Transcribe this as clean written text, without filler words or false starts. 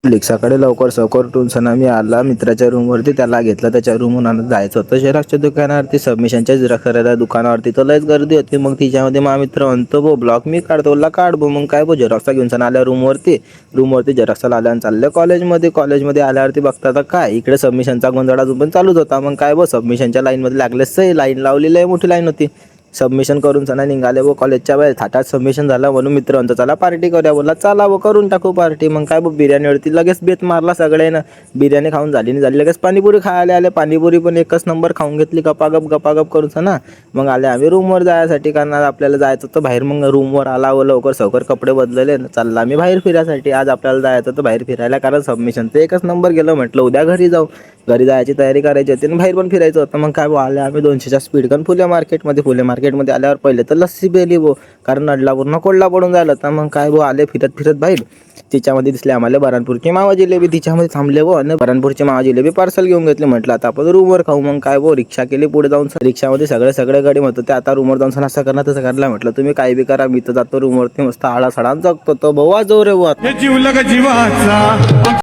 सकाळी लवकर सवकर उठून सना मी आला मित्राच्या रूमवरती, त्याला घेतलं त्याच्या रूमहून आणत जायचं होतं झेरॉक्सच्या दुकानावरती, सबमिशनच्या झेरॉक्स करायला दुकानावरती. तर लयच गर्दी होती. मग तिच्यामध्ये मा मित्र म्हणतो बो ब्लॉक मी काढतो, काढ बो. मग काय बो झेरॉक्सला घेऊन सना आल्या रूमवरती झेरॉक्सला आल्या आणि चाललं कॉलेजमध्ये आल्यावरती बघता तर काय इकडे सबमिशनचा गोंधळ अजून पण चालूच होता. मग काय बो सबमिशनच्या लाईनमध्ये लागलेच लाईन लावलेली आहे, मोठी लाईन होती. सबमिशन करून सना निघाले व कॉलेजच्या वेळेस. थाटात सबमिशन झालं म्हणून मित्र म्हणतो चला पार्टी करूया. बोलला चला व करून टाकू पार्टी. मग काय बघ बिर्याणीवरती लगेच बेत मारला सगळ्यांना. बिर्याणी खाऊन झाली नाही झाली लगेच पाणीपुरी खायला आले. पाणीपुरी पण एकच नंबर खाऊन घेतली गपागप करून सना. मग आले आम्ही रूमवर जायसाठी, कारण आपल्याला जायचं होतं बाहेर. मग रूमवर आला व लवकर सवकर कपडे बदलले, चालला आम्ही बाहेर फिरायसाठी. आज आपल्याला जायचं होतं बाहेर फिरायला, कारण सबमिशनचं एकच नंबर गेलं. म्हटलं उद्या घरी जाऊ, घरी जायची तयारी करायची होती आणि बाहेर पण फिरायचं होतं. मग काय आले आम्ही 200च्या स्पीडगन फुले मार्केटमध्ये आल्यावर पहिले तर लस्सी पेली बो, कारण नडलापूर्ण कोल्डा पडून जायला होता. मग काय बो आले फिरत बाहेर. तिच्यामध्ये दिसले आम्हाला बऱ्हाणपूरची मावा जिलेबी. तिच्यामध्ये थांबले व आणि बऱ्हाणपूरची मावा जिलेबी पार्सल घेऊन घेतले. म्हटलं आता आपण रूमवर खाऊ. मग काय बो रिक्षा केली पुढे जाऊन. रिक्षामध्ये सगळे गाडी म्हणतो ते आता रूमवर जाऊन असं करणार तसं करायला. म्हटलं तुम्ही काही बी करा, मी तर जातो रूमवरती मस्त आळा सडा जगतो. तो भाऊ वाजव रे वा.